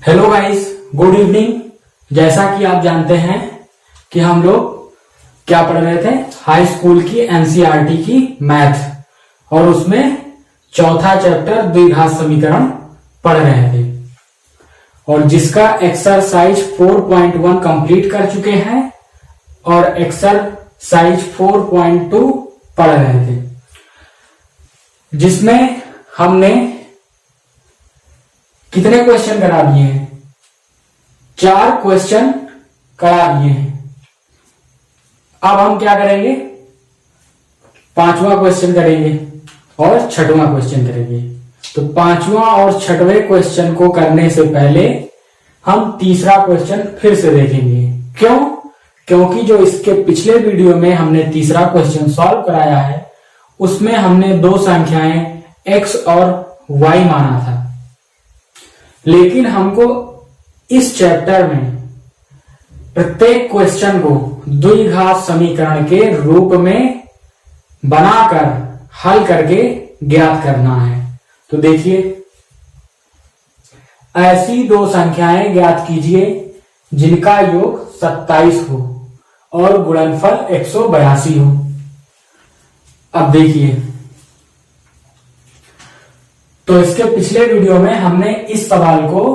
Hello guys, good evening. जैसा कि आप जानते हैं कि हम लोग क्या पढ़ रहे थे, हाई स्कूल की एनसीईआरटी की मैथ, और उसमें चौथा चैप्टर द्विघात समीकरण पढ़ रहे थे, और जिसका एक्सरसाइज 4.1 कंप्लीट कर चुके हैं और एक्सरसाइज 4.2 पढ़ रहे थे, जिसमें हमने कितने क्वेश्चन करा दिए हैं? 4 क्वेश्चन करा दिए हैं। अब हम क्या करेंगे? 5वां क्वेश्चन करेंगे और 6वां क्वेश्चन करेंगे। तो 5वां और 6वें क्वेश्चन को करने से पहले हम तीसरा क्वेश्चन फिर से देखेंगे। क्यों? क्योंकि जो इसके पिछले वीडियो में हमने तीसरा क्वेश्चन सॉल्व कराया है, उसमें हमने 2 संख्याएं x और y माना था, लेकिन हमको इस चैप्टर में प्रत्येक क्वेश्चन को द्विघात समीकरण के रूप में बनाकर हल करके ज्ञात करना है। तो देखिए, ऐसी 2 संख्याएं ज्ञात कीजिए जिनका योग 27 हो और गुणनफल 182 हो। अब देखिए, तो इसके पिछले वीडियो में हमने इस सवाल को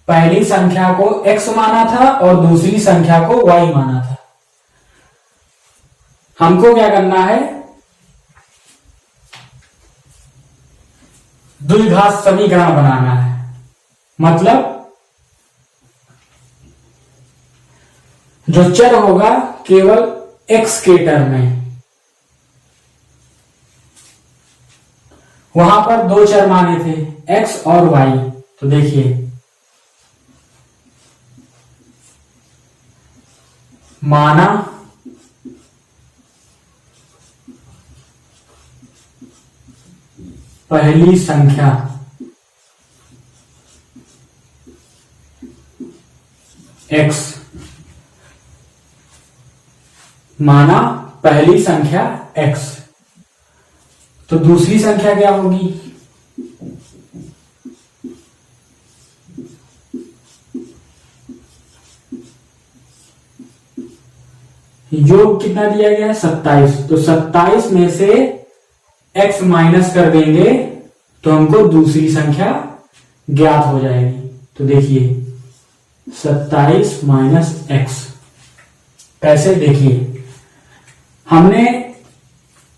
पहली संख्या को x माना था और दूसरी संख्या को y माना था। हमको क्या करना है? द्विघात समीकरण बनाना है। मतलब जो चर होगा केवल x के टर्म में, वहां पर 2 चर माने थे, x और y। तो देखिए, माना पहली संख्या x, माना पहली संख्या x, तो दूसरी संख्या क्या होगी? योग कितना दिया गया है? 27। तो 27 में से x माइनस कर देंगे तो हमको दूसरी संख्या ज्ञात हो जाएगी। तो देखिए, 27 माइनस x कैसे? देखिए, हमने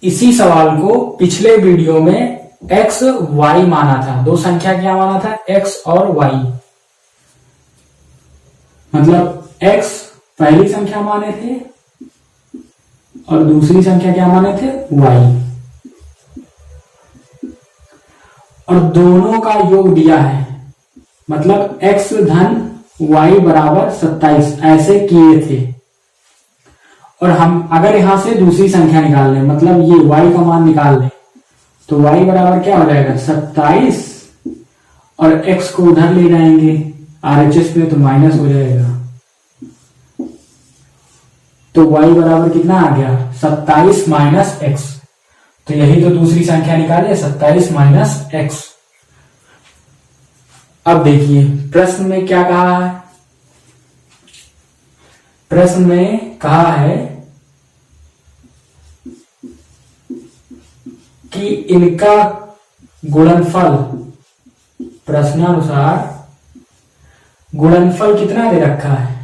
इसी सवाल को पिछले वीडियो में x y माना था। 2 संख्या क्या माना था? x और y। मतलब x पहली संख्या माने थे और दूसरी संख्या क्या माने थे? y। और दोनों का योग दिया है, मतलब x धन y बराबर 27 ऐसे किए थे। और हम अगर यहां से दूसरी संख्या निकाल लें, मतलब ये y का मान निकाल लें, तो y बराबर क्या हो जाएगा? 27, और x को उधर ले जाएंगे RHS में तो माइनस हो जाएगा। तो y बराबर कितना आ गया? 27 माइनस x। तो यही तो दूसरी संख्या निकाले, 27 माइनस x। अब देखिए, प्रश्न में क्या कहा है? प्रश्न में कहा है कि इनका गुणनफल, प्रश्नानुसार गुणनफल कितना दे रखा है?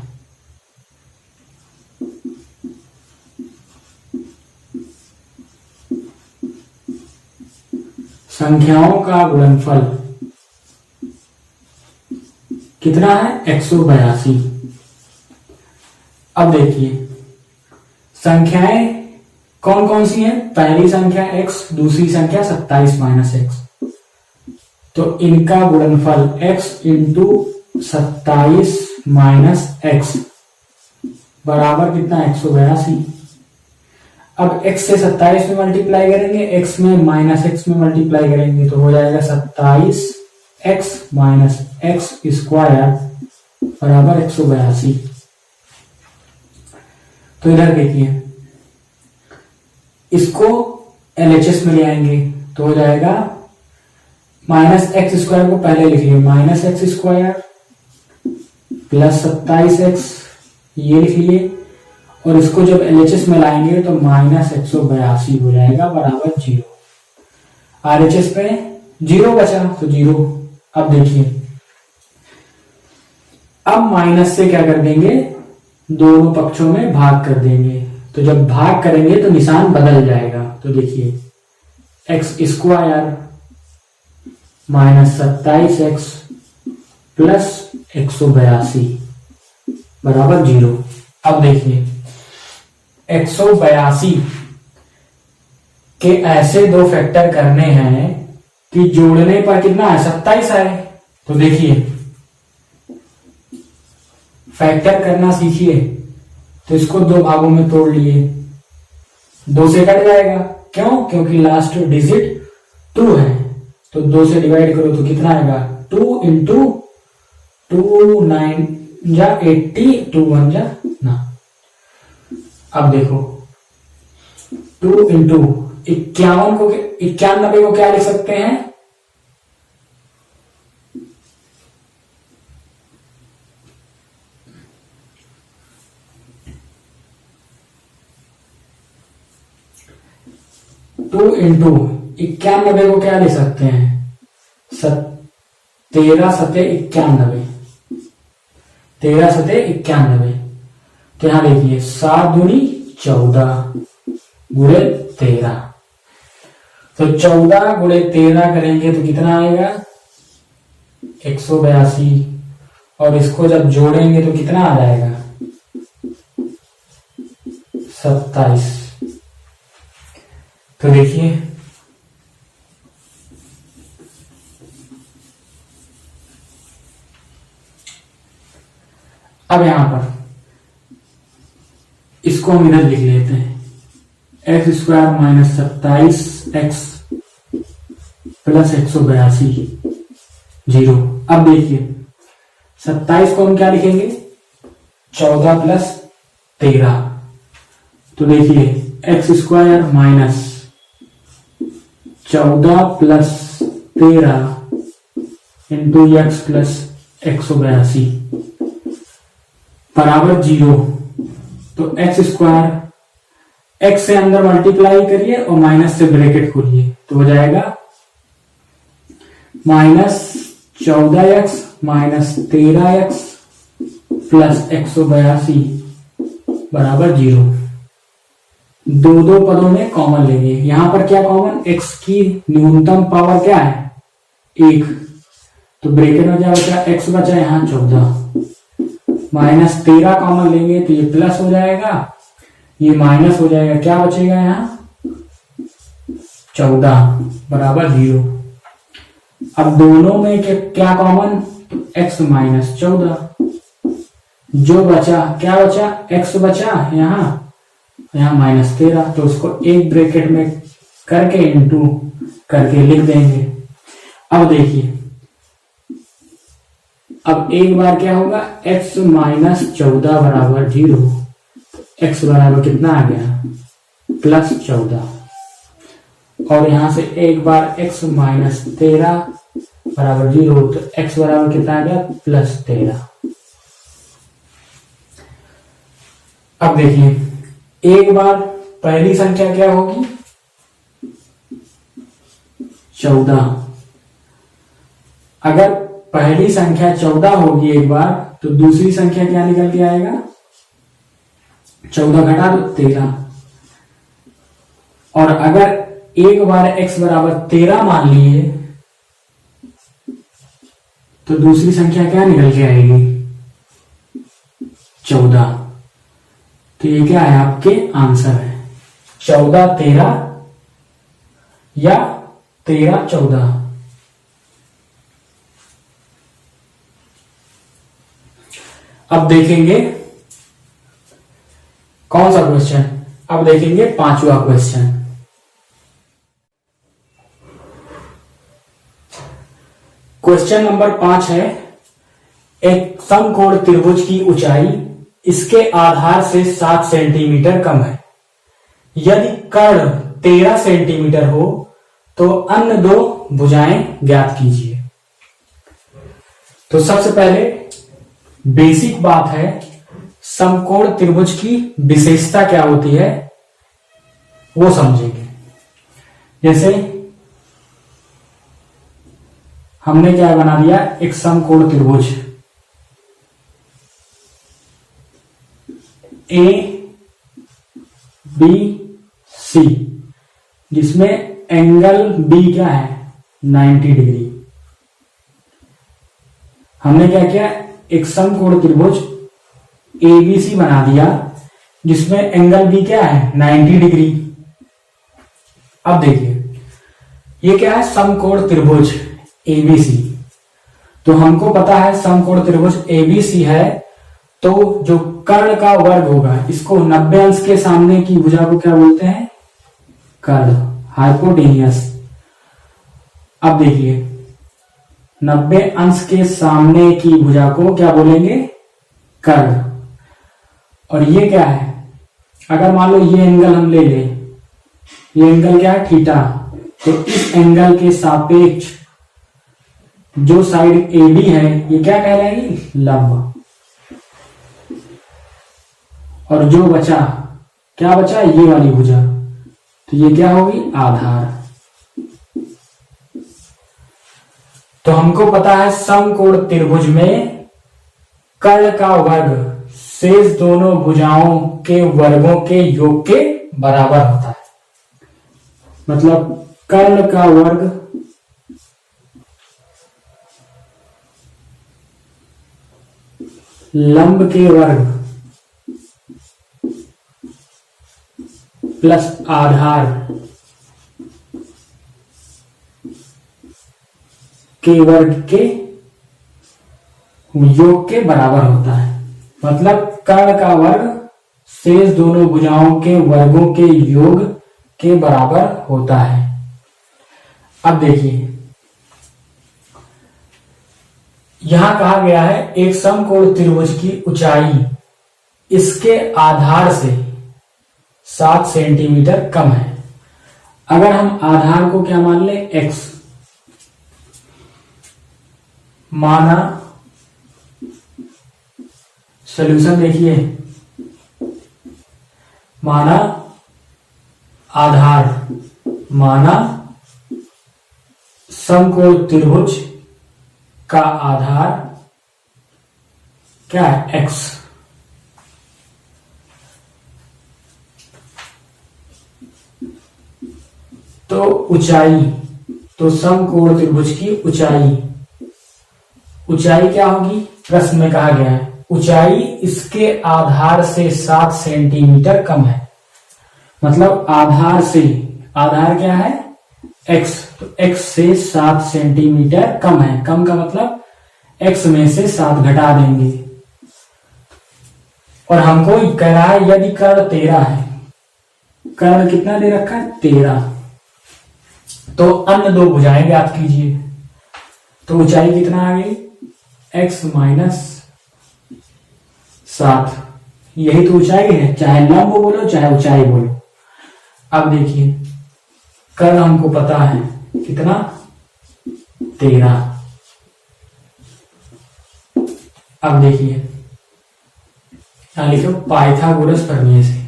संख्याओं का गुणनफल कितना है? 182। अब देखिए, संख्याएं कौन कौन सी हैं? पहली संख्या x, दूसरी संख्या 27 माइनस x। तो इनका गुणनफल x इंटू 27 माइनस x बराबर कितना? 182। अब x से 27 में मल्टीप्लाई करेंगे, x में माइनस x में मल्टीप्लाई करेंगे, तो हो जाएगा 27x माइनस x स्क्वायर बराबर 182। तो इधर देखिए, इसको LHS में ले आएंगे तो हो जाएगा माइनस एक्स स्क्वायर को पहले लिख लिया, minus x square plus 27x ये लिख लिए, और इसको जब LHS में लाएंगे तो माइनस 182 हो जाएगा बराबर 0। RHS पे 0 बचा तो 0। अब देखिए, अब माइनस से क्या कर देंगे, दोनों पक्षों में भाग कर देंगे, तो जब भाग करेंगे तो निशान बदल जाएगा। तो देखिए x square minus 27x plus 182 बराबर 0। अब देखिए 182 के ऐसे दो फैक्टर करने हैं कि जोड़ने पर कितना है, 27 आए। तो देखिए फैक्टर करना सीखिए, तो इसको दो भागों में तोड़ लिए, 2 से कट जाएगा। क्यों? क्योंकि लास्ट डिजिट 2 है, तो 2 से डिवाइड करो तो कितना आएगा, 2 इंटू 2 9 जा 80, 2 1 जा ना। अब देखो 2 इंटू 91 को 91 को क्या लिख सकते हैं, टू इंटू 91 को क्या ले सकते हैं, 13 सते 91, 13 सते 91। तो यहां देखिए 7 दूनी 14 गुणे 13, तो 14 गुणे 13 करेंगे तो कितना आएगा 182, और इसको जब जोड़ेंगे तो कितना आ जाएगा 27। तो देखिए अब यहां पर इसको हम इधर लिख लेते हैं, x square minus 27x plus 182 0। अब देखिए 27 को हम क्या लिखेंगे, 14 प्लस 13। तो देखिए x square minus 14 plus 13 into x plus 182 बराबर 0। तो एक्स स्क्वायर एक्स से अंदर मल्टीप्लाई करिए और माइनस से ब्रैकेट खोलिए, तो हो जाएगा minus 14x minus 13x plus 182 बराबर 0। दो पदों में कॉमन लेंगे, यहां पर क्या कॉमन, x की न्यूनतम पावर क्या है 1, तो ब्रैकेट में क्या बचा, x बचा यहां 14, माइनस 13 कॉमन लेंगे तो ये प्लस हो जाएगा, ये माइनस हो जाएगा, क्या बचेगा यहां 14 बराबर 0। अब दोनों में क्या कॉमन, तो x माइनस 14, जो बचा क्या बचा, x बचा यहां माइनस 13, तो उसको एक ब्रैकेट में करके इंटू करके लिख देंगे। अब देखिए अब एक बार क्या होगा, x माइनस 14 बराबर 0, x बराबर कितना आ गया प्लस 14, और यहां से एक बार x माइनस 13 बराबर 0, तो x बराबर कितना आ गया प्लस 13। अब देखिए एक बार पहली संख्या क्या होगी 14, अगर पहली संख्या 14 होगी एक बार, तो दूसरी संख्या क्या निकल के आएगा, 14 घटा दो 13, और अगर एक बार x बराबर 13 मान लिए तो दूसरी संख्या क्या निकल के आएगी 14। तो ये क्या है, आपके आंसर है 14 13 या 13 14। अब देखेंगे कौन सा क्वेश्चन, अब देखेंगे 5वां क्वेश्चन। क्वेश्चन नंबर 5 है, एक समकोण त्रिभुज की ऊंचाई इसके आधार से 7 सेंटीमीटर कम है, यदि कर्ण 13 सेंटीमीटर हो तो अन्य दो भुजाएं ज्ञात कीजिए। तो सबसे पहले बेसिक बात है, समकोण त्रिभुज की विशेषता क्या होती है वो समझेंगे। जैसे हमने क्या बना दिया, एक समकोण त्रिभुज ए बी सी, जिसमें एंगल बी क्या है 90 डिग्री। हमने क्या किया, एक समकोण त्रिभुज एबीसी बना दिया जिसमें एंगल बी क्या है 90 डिग्री। अब देखिए ये क्या है, समकोण त्रिभुज एबीसी। तो हमको पता है समकोण त्रिभुज एबीसी है, तो जो कर्ण का वर्ग होगा, इसको 90 अंश के सामने की भुजा को क्या बोलते हैं, कर्ण, हाइपोटेनियस। अब देखिए 90 अंश के सामने की भुजा को क्या बोलेंगे, कर्ण। और ये क्या है, अगर मान लो ये एंगल हम ले ले, ये एंगल क्या है थीटा, तो इस एंगल के सापेक्ष जो साइड AB है ये क्या कहलाएगी, लंब। और जो बचा, क्या बचा, ये वाली भुजा, तो ये क्या होगी, आधार। तो हमको पता है समकोण त्रिभुज में कर्ण का वर्ग शेष दोनों भुजाओं के वर्गों के योग के बराबर होता है। मतलब कर्ण का वर्ग लंब के वर्ग प्लस आधार के वर्ग के योग के बराबर होता है। मतलब कर्ण का वर्ग शेष दोनों भुजाओं के वर्गों के योग के बराबर होता है। अब देखिए यहां कहा गया है एक समकोण त्रिभुज की ऊंचाई इसके आधार से 7 सेंटीमीटर कम है। अगर हम आधार को क्या मान ले, x, माना, सॉल्यूशन देखिए, माना आधार, माना समकोण त्रिभुज का आधार क्या है, x। तो ऊंचाई, तो समकोण त्रिभुज की ऊंचाई, ऊंचाई क्या होगी, प्रश्न में कहा गया है ऊंचाई इसके आधार से 7 सेंटीमीटर कम है। मतलब आधार से, आधार क्या है x, तो x से 7 सेंटीमीटर कम है। कम का मतलब x में से 7 घटा देंगे। और हमको कह रहा है यदि कर्ण 13 है, कर्ण कितना दे रखा है 13, तो अन्य दो भुजाएं ज्ञात कीजिए। तो ऊंचाई कितना आ गई, x माइनस 7। यही तो ऊंचाई है, चाहे लंब बोलो चाहे ऊंचाई बोलो। अब देखिए कर्ण हमको पता है कितना, 13। अब देखिए यहां लिखो पाइथागोरस प्रमेय से।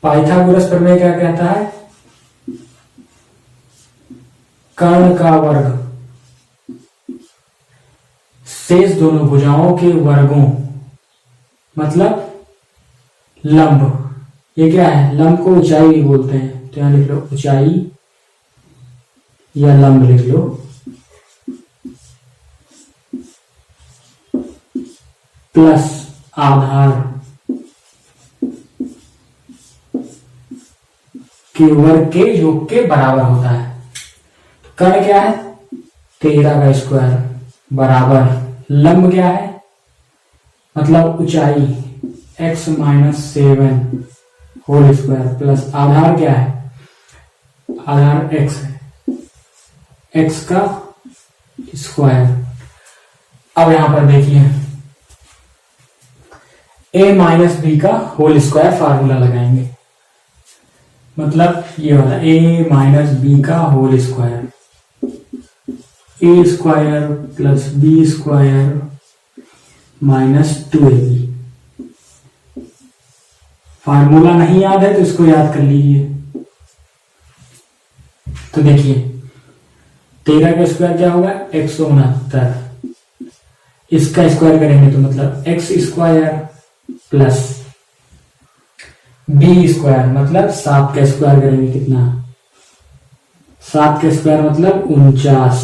पाइथागोरस प्रमेय क्या कहता है, कर्ण का वर्ग शेष दोनों भुजाओं के वर्गों, मतलब लंब, ये क्या है, लंब को ऊंचाई भी बोलते हैं, तो यहां लिख लो ऊंचाई या लंब लिख लो, प्लस आधार के वर्ग के योग के बराबर होता है। तो कर्ण क्या है 13 का स्क्वायर बराबर लंब क्या है, मतलब ऊंचाई x minus 7 whole square plus आधार क्या है, आधार x है, x का स्क्वायर। अब यहां पर देखिए a माइनस बी का होल स्क्वायर फार्मूला लगाएंगे। मतलब ये वाला a माइनस बी का whole square, A square plus B square minus 2ab। Formula नहीं याद है तो इसको याद कर लीजिए। तो देखिए 13 का स्क्वायर क्या होगा 169, इसका स्क्वायर करेंगे तो मतलब x square plus B square मतलब 7 का स्क्वायर करेंगे कितना, 7 का स्क्वायर मतलब 49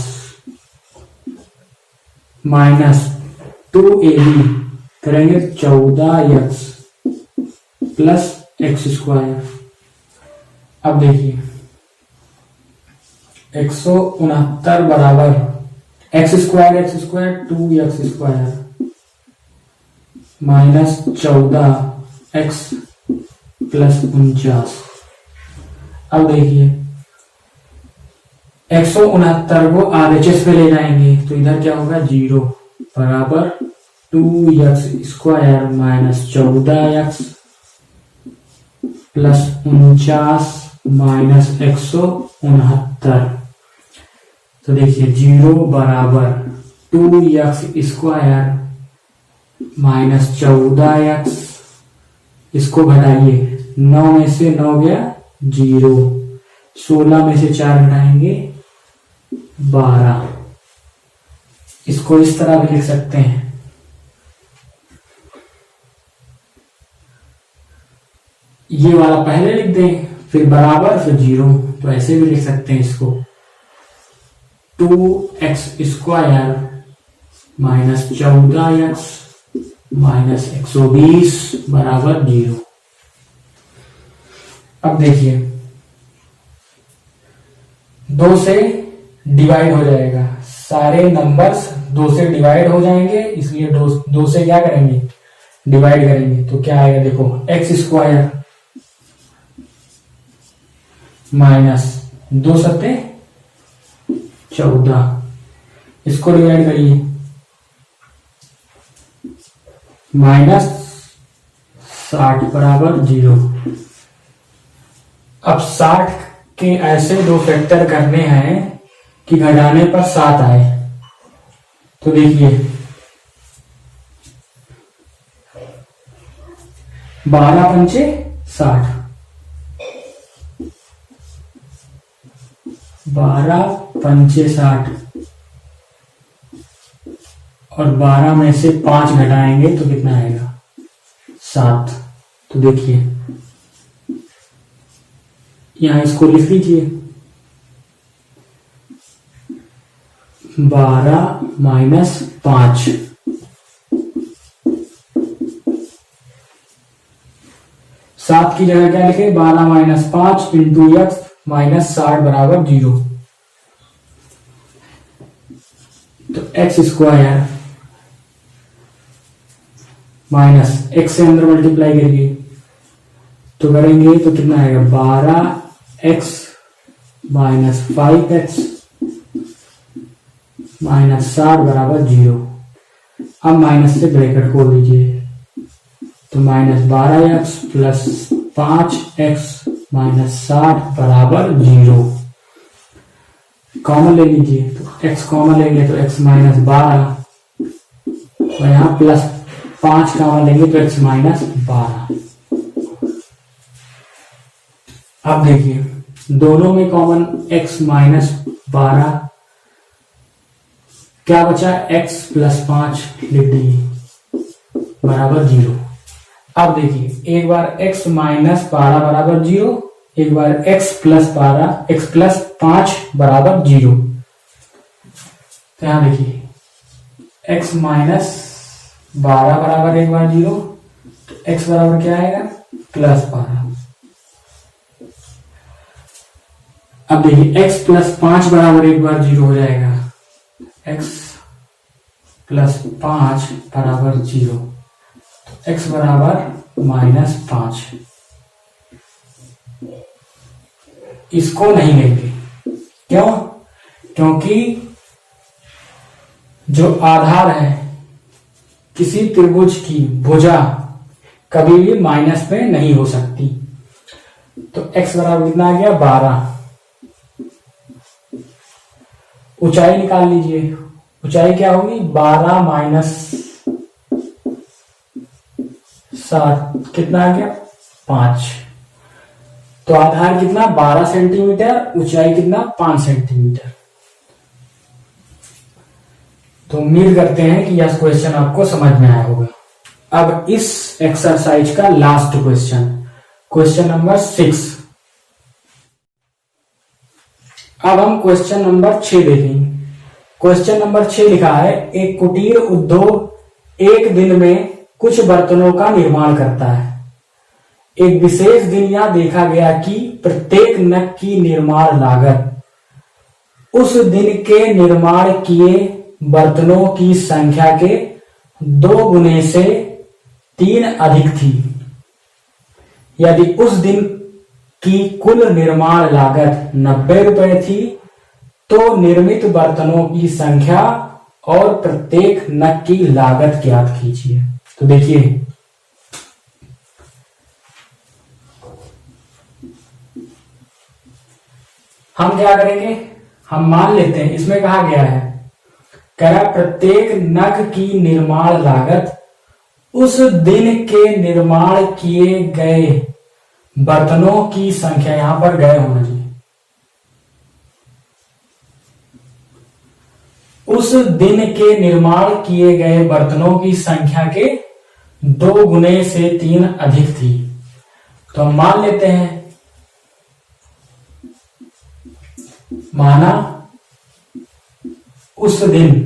माइनस 2ab करेंगे 14x प्लस एक्स स्क्वायर। अब देखिए 169 बराबर x square 2x square minus 14x plus 49। अब देखिए 169 को RHS पे ले जाएंगे तो इधर क्या होगा 0 बराबर 2x square minus 14x plus 49 minus 169। तो देखिए 0 बराबर 2x स्क्वायर माइनस 14x, इसको घटाइए 9 में से 9 गया 0, 16 में से 4 घटाएंगे 12। इसको इस तरह भी लिख सकते हैं, ये वाला पहले लिख दें फिर बराबर फिर 0, तो ऐसे भी लिख सकते हैं इसको 2x square minus 14x minus 120 बराबर 0। अब देखिए 2 से डिवाइड हो जाएगा, सारे नंबर्स 2 से डिवाइड हो जाएंगे, इसलिए 2 से क्या करेंगे डिवाइड करेंगे तो क्या आएगा देखो एक्स स्क्वायर माइनस 2 सत्ते 14, इसको डिवाइड करिए माइनस 60 बराबर 0। अब 60 के ऐसे 2 फैक्टर करने हैं कि घटाने पर 7 आए। तो देखिए 12 पंचे 60, 12 पंचे 60 और 12 में से 5 घटाएंगे तो कितना आएगा 7। तो देखिए यहां इसको लिख लीजिए 12 माइनस 5, 7 की जगह क्या लिखे 12 माइनस 5 इंटू एक्स माइनस 60 बराबर 0। तो एक्स स्क्वायर माइनस एक्स से अंदर मल्टीप्लाई करेंगे तो करेंगे तो कितना आएगा 12x माइनस 5x माइनस 60 बराबर 0। अब माइनस से ब्रैकेट खोल दीजिए तो minus 12x plus 5x minus 60 बराबर 0। कॉमन ले लीजिए तो x कॉमन लेंगे तो x माइनस 12 और यहां प्लस 5 कॉमन लेंगे तो x माइनस 12। अब देखिए दोनों में कॉमन x माइनस 12, क्या बचा x प्लस 5 लिख दीजिए बराबर 0। अब देखिए एक बार x माइनस 12 बराबर 0, एक बार x प्लस 12 x प्लस 5 बराबर 0। तो यहां देखिए x माइनस 12 बराबर एक बार 0, तो x बराबर क्या आएगा प्लस 12। अब देखिए x प्लस 5 बराबर एक बार 0 हो जाएगा, x प्लस 5 बराबर 0, तो x बराबर माइनस 5। इसको नहीं लेंगे, क्यों? क्योंकि जो आधार है किसी त्रिभुज की भुजा कभी भी माइनस में नहीं हो सकती। तो x बराबर कितना आ गया 12। ऊंचाई निकाल लीजिए, ऊंचाई क्या होगी 12 माइनस 7 कितना आ गया 5। तो आधार कितना 12 सेंटीमीटर, ऊंचाई कितना 5 सेंटीमीटर। तो उम्मीद करते हैं कि यह क्वेश्चन आपको समझ में आया होगा। अब इस एक्सरसाइज का लास्ट क्वेश्चन, क्वेश्चन नंबर 6। अब हम क्वेश्चन नंबर 6 देखेंगे। क्वेश्चन नंबर 6 लिखा है, एक कुटीर उद्योग एक दिन में कुछ बर्तनों का निर्माण करता है। एक विशेष दिन यह देखा गया कि प्रत्येक नग की निर्माण लागत उस दिन के निर्माण किए बर्तनों की संख्या के 2 गुने से 3 अधिक थी। यदि उस दिन की कुल निर्माण लागत 90 रुपए थी तो निर्मित बर्तनों की संख्या और प्रत्येक नग की लागत ज्ञात कीजिए। तो देखिए, हम क्या करेंगे, हम मान लेते हैं इसमें कहा गया है, कह रहा प्रत्येक नग की निर्माण लागत उस दिन के निर्माण किए गए बर्तनों की संख्या, यहां पर गए होना चाहिए, उस दिन के निर्माण किए गए बर्तनों की संख्या के 2 गुने से 3 अधिक थी। तो हम मान लेते हैं, माना उस दिन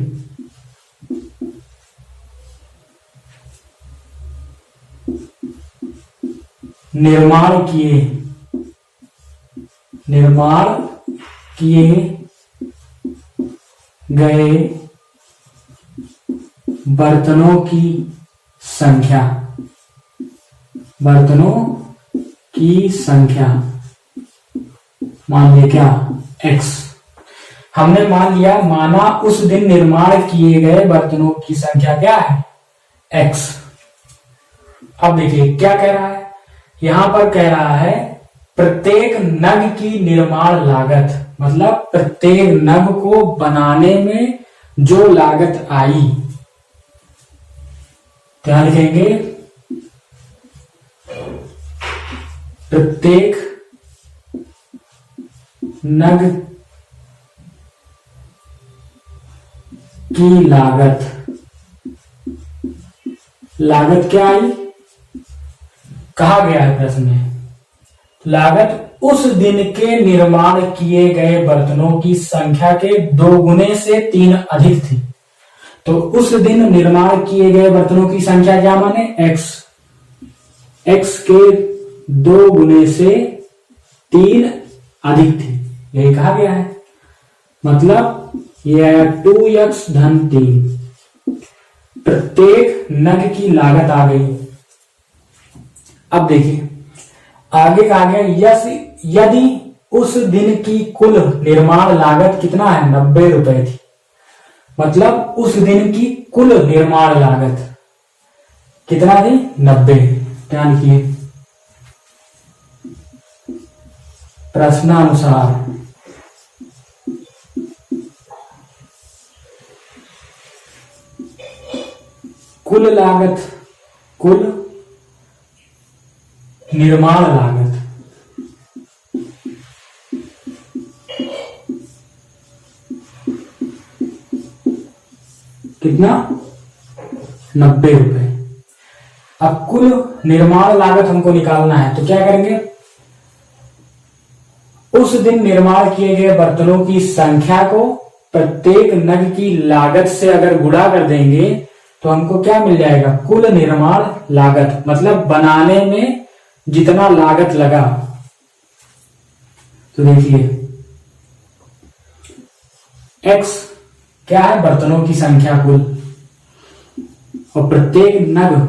निर्माण किए गए बर्तनों की संख्या मान लिया क्या x। हमने मान लिया, माना उस दिन निर्माण किए गए बर्तनों की संख्या क्या है x। अब देखिए क्या कह रहा है, यहां पर कह रहा है प्रत्येक नग की निर्माण लागत, मतलब प्रत्येक नग को बनाने में जो लागत आई, क्या लिखेंगे, प्रत्येक नग की लागत क्या आई, कहा गया है प्रश्न में, लागत उस दिन के निर्माण किए गए बर्तनों की संख्या के 2 गुने से 3 अधिक थी। तो उस दिन निर्माण किए गए बर्तनों की संख्या क्या माने x के 2 गुने से 3 अधिक थी, यही कहा गया है। मतलब यह 2x धन 3, प्रत्येक नग की लागत आ गई। अब देखिए आगे कहा गया, यदि उस दिन की कुल निर्माण लागत कितना है 90 रुपए थी, मतलब उस दिन की कुल निर्माण लागत कितना थी 90। ध्यान रखिए, प्रश्नानुसार कुल लागत, कुल निर्माण लागत कितना 90 रुपए। अब कुल निर्माण लागत हमको निकालना है, तो क्या करेंगे, उस दिन निर्माण किए गए बर्तनों की संख्या को प्रत्येक नग की लागत से अगर गुणा कर देंगे तो हमको क्या मिल जाएगा, कुल निर्माण लागत, मतलब बनाने में जितना लागत लगा। तो देखिए x क्या है, बर्तनों की संख्या कुल, और प्रत्येक नग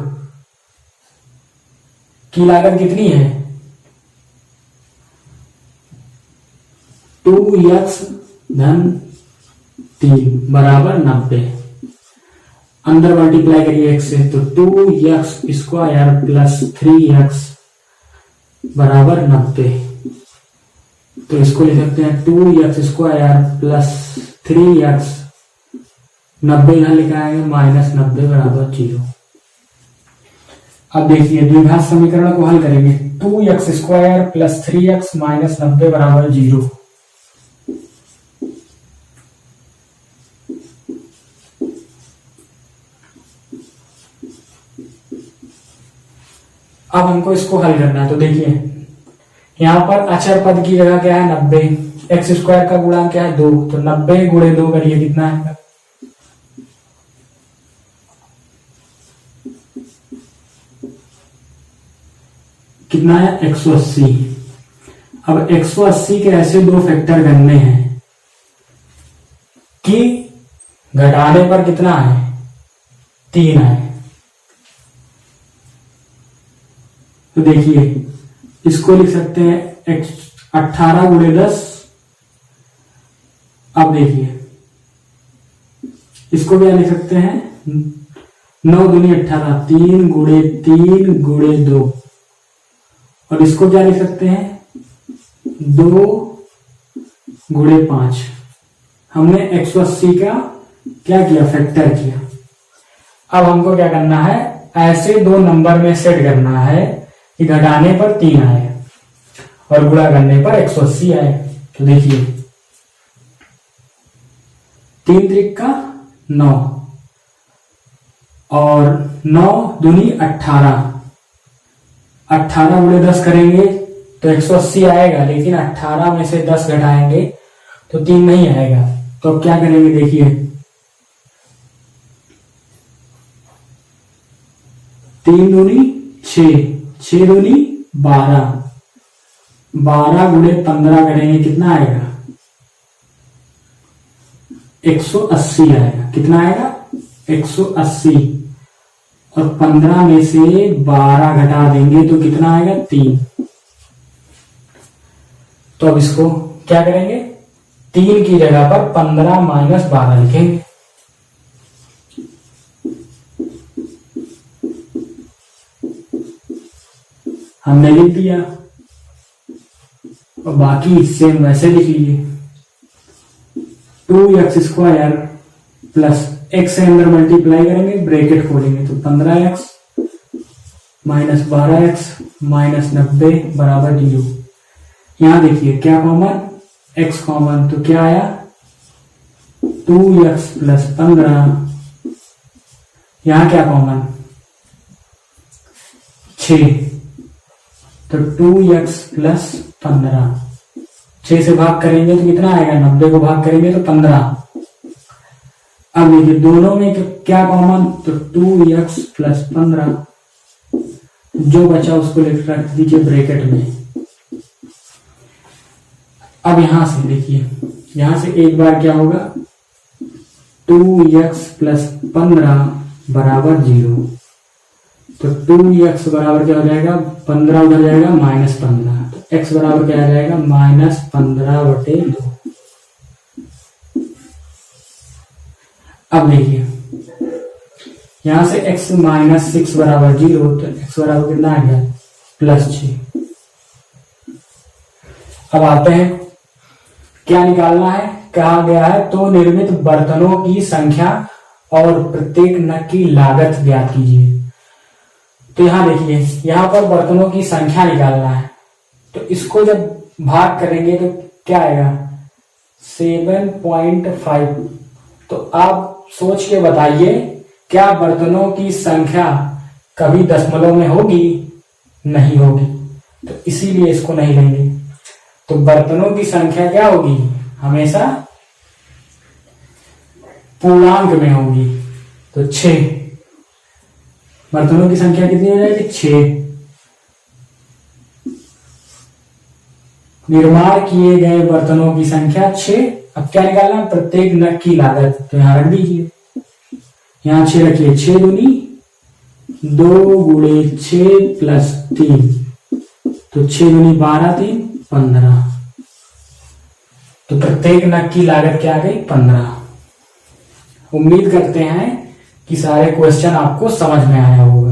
की लागत कितनी है 2x धन 3 बराबर 90। अंदर मल्टीप्लाई करिए x से, तो 2x स्क्वायर प्लस 3x बराबर 90। तो इसको लिख सकते हैं 2x² प्लस 3x, 90 यहां लिखा आएगा -90 बराबर 0। अब देखिए द्विघात समीकरण को हल करेंगे। 2x² प्लस 3x -90 बराबर 0। अब हमको इसको हल करना है। तो देखिए यहां पर अचर पद की जगह क्या है 90, x² का गुणांक क्या है 2, तो 90 गुणे 2 करिए कितना है, कितना है 180। अब 180 के ऐसे दो फैक्टर करने हैं कि घटाने पर कितना है 3 है। तो देखिए इसको लिख सकते हैं 18 गुणे 10। अब देखिए इसको क्या लिख सकते हैं 9 दूनी 18, 3 गुणे 3 गुणे 2, और इसको क्या लिख सकते हैं 2 गुणे 5। हमने 180 का क्या किया फैक्टर किया। अब हमको क्या करना है ऐसे दो नंबर में सेट करना है कि घटाने पर 3 आए और गुणा करने पर 180 आए। तो देखिए 3 त्रिक 9 और 9 दूनी 18, 18 गुणे 10 करेंगे तो 180 आएगा, लेकिन 18 में से 10 घटाएंगे तो 3 नहीं आएगा। तो अब क्या करेंगे देखिए 3 दूनी 6, 6 दूनी 12, 12 गुणे 15 करेंगे कितना आएगा 180 आएगा। कितना आएगा 180, और 15 में से 12 घटा देंगे तो कितना आएगा 3। तो अब इसको क्या करेंगे 3 की जगह पर 15 - 12 लिखेंगे। हमने लिख दिया और बाकी सेम वैसे लिख लीजिए। 2x² प्लस x से अंदर मल्टीप्लाई करेंगे, ब्रैकेट खोलेंगे तो 15x - 12x -90 बराबर 0। यहां देखिए क्या कॉमन x कॉमन, तो क्या आया 2x प्लस 15, यहां क्या कॉमन 6, तो 2x प्लस 15, 6 से भाग करेंगे तो कितना आएगा 90 को भाग करेंगे तो 15। अब देखिए दोनों में क्या कॉमन, तो 2x प्लस 15, जो बचा उसको लिख रख दीजिए ब्रैकेट में। अब यहां से देखिए यहां से एक बार क्या होगा 2x प्लस 15 बराबर 0, तो 2x बराबर क्या हो जाएगा 15 उधर जाएगा -15, तो x बराबर क्या आ जाएगा -15/2। अब देखिए यहां से x -6 बराबर 0, तो x बराबर कितना आ गया +6। अब आते हैं क्या निकालना है, कहा गया है तो निर्मित बर्तनों की संख्या और प्रत्येक नग की लागत ज्ञात कीजिए। तो यहां देखिए यहां पर बर्तनों की संख्या निकालना है, तो इसको जब भाग करेंगे तो क्या आएगा 7.5। तो आप सोच के बताइए क्या बर्तनों की संख्या कभी दशमलव में होगी, नहीं होगी, तो इसीलिए इसको नहीं लेंगे। तो बर्तनों की संख्या क्या होगी हमेशा पूर्णांक में होगी, तो 6 बर्तनों की संख्या कितनी हो जाएगी 6। निर्माण किए गए बर्तनों की संख्या 6। अब क्या निकालना प्रत्येक नग की लागत, तो यहां रख दीजिए, यहां 6 रखिए, 6 दूनी 2 गुणे 6 प्लस 3, तो 6 दूनी 12 3 15, तो प्रत्येक नग की लागत क्या आ गई 15। उम्मीद करते हैं कि सारे क्वेश्चन आपको समझ में आया होगा।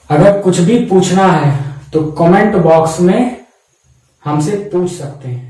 अगर कुछ भी पूछना है तो कमेंट बॉक्स में हमसे पूछ सकते हैं।